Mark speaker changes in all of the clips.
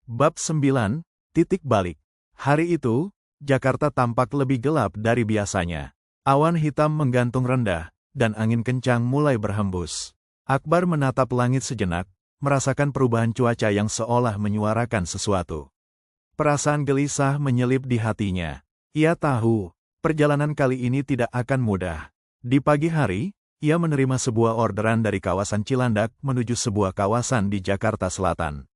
Speaker 1: Bab 9, Titik Balik. Hari itu, Jakarta tampak lebih gelap dari biasanya. Awan hitam menggantung rendah, dan angin kencang mulai berhembus. Akbar menatap langit sejenak, merasakan perubahan cuaca yang seolah menyuarakan sesuatu. Perasaan gelisah menyelip di hatinya. Ia tahu, perjalanan kali ini tidak akan mudah. Di pagi hari, ia menerima sebuah orderan dari kawasan Cilandak menuju sebuah kawasan di Jakarta Selatan.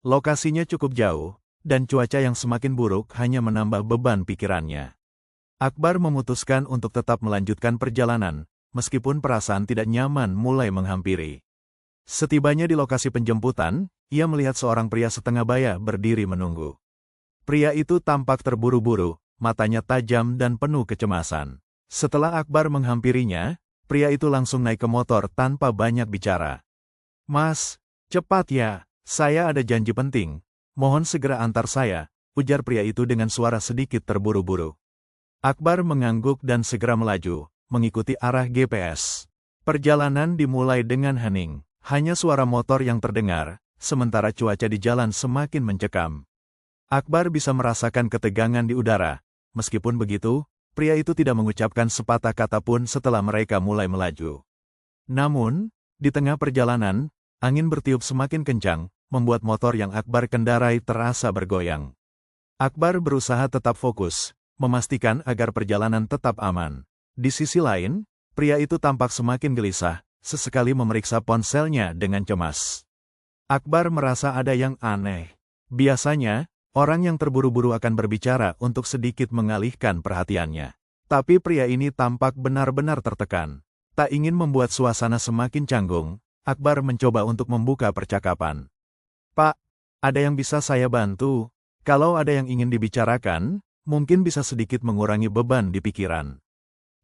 Speaker 1: Lokasinya cukup jauh, dan cuaca yang semakin buruk hanya menambah beban pikirannya. Akbar memutuskan untuk tetap melanjutkan perjalanan, meskipun perasaan tidak nyaman mulai menghampiri. Setibanya di lokasi penjemputan, ia melihat seorang pria setengah baya berdiri menunggu. Pria itu tampak terburu-buru, matanya tajam dan penuh kecemasan. Setelah Akbar menghampirinya, pria itu langsung naik ke motor tanpa banyak bicara. "Mas, cepat ya. Saya ada janji penting. Mohon segera antar saya," ujar pria itu dengan suara sedikit terburu-buru. Akbar mengangguk dan segera melaju, mengikuti arah GPS. Perjalanan dimulai dengan hening. Hanya suara motor yang terdengar, sementara cuaca di jalan semakin mencekam. Akbar bisa merasakan ketegangan di udara. Meskipun begitu, pria itu tidak mengucapkan sepatah kata pun setelah mereka mulai melaju. Namun, di tengah perjalanan, angin bertiup semakin kencang, membuat motor yang Akbar kendarai terasa bergoyang. Akbar berusaha tetap fokus, memastikan agar perjalanan tetap aman. Di sisi lain, pria itu tampak semakin gelisah, sesekali memeriksa ponselnya dengan cemas. Akbar merasa ada yang aneh. Biasanya, orang yang terburu-buru akan berbicara untuk sedikit mengalihkan perhatiannya. Tapi pria ini tampak benar-benar tertekan. Tak ingin membuat suasana semakin canggung, Akbar mencoba untuk membuka percakapan. "Pak, ada yang bisa saya bantu? Kalau ada yang ingin dibicarakan, mungkin bisa sedikit mengurangi beban di pikiran."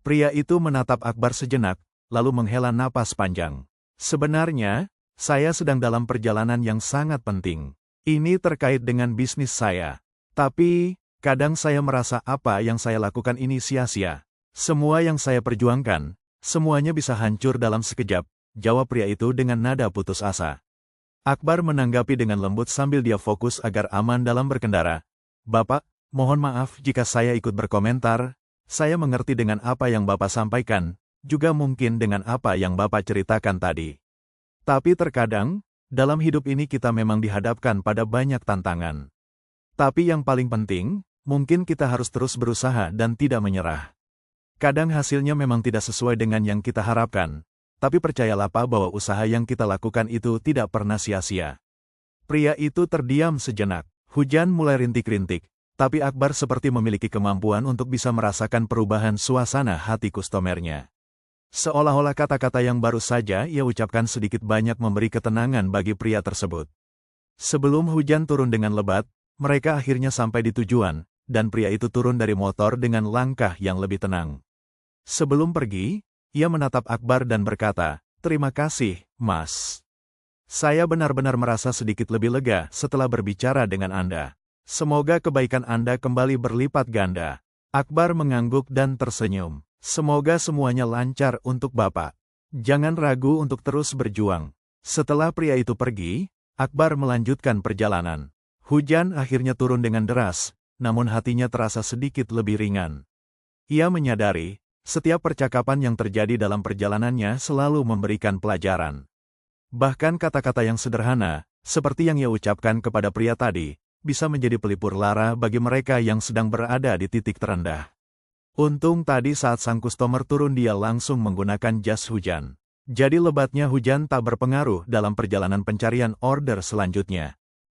Speaker 1: Pria itu menatap Akbar sejenak, lalu menghela napas panjang. "Sebenarnya, saya sedang dalam perjalanan yang sangat penting. Ini terkait dengan bisnis saya. Tapi, kadang saya merasa apa yang saya lakukan ini sia-sia. Semua yang saya perjuangkan, semuanya bisa hancur dalam sekejap," jawab pria itu dengan nada putus asa. Akbar menanggapi dengan lembut sambil dia fokus agar aman dalam berkendara. "Bapak, mohon maaf jika saya ikut berkomentar. Saya mengerti dengan apa yang Bapak sampaikan, juga mungkin dengan apa yang Bapak ceritakan tadi. Tapi terkadang, dalam hidup ini kita memang dihadapkan pada banyak tantangan. Tapi yang paling penting, mungkin kita harus terus berusaha dan tidak menyerah. Kadang hasilnya memang tidak sesuai dengan yang kita harapkan. Tapi percayalah Pak bahwa usaha yang kita lakukan itu tidak pernah sia-sia." Pria itu terdiam sejenak. Hujan mulai rintik-rintik, tapi Akbar seperti memiliki kemampuan untuk bisa merasakan perubahan suasana hati kustomernya. Seolah-olah kata-kata yang baru saja ia ucapkan sedikit banyak memberi ketenangan bagi pria tersebut. Sebelum hujan turun dengan lebat, mereka akhirnya sampai di tujuan, dan pria itu turun dari motor dengan langkah yang lebih tenang. Sebelum pergi, ia menatap Akbar dan berkata, "Terima kasih, Mas. Saya benar-benar merasa sedikit lebih lega setelah berbicara dengan Anda. Semoga kebaikan Anda kembali berlipat ganda." Akbar mengangguk dan tersenyum. "Semoga semuanya lancar untuk Bapak. Jangan ragu untuk terus berjuang." Setelah pria itu pergi, Akbar melanjutkan perjalanan. Hujan akhirnya turun dengan deras, namun hatinya terasa sedikit lebih ringan. Ia menyadari, setiap percakapan yang terjadi dalam perjalanannya selalu memberikan pelajaran. Bahkan kata-kata yang sederhana, seperti yang ia ucapkan kepada pria tadi, bisa menjadi pelipur lara bagi mereka yang sedang berada di titik terendah. Untung tadi saat sang kustomer turun dia langsung menggunakan jas hujan. Jadi lebatnya hujan tak berpengaruh dalam perjalanan pencarian order selanjutnya.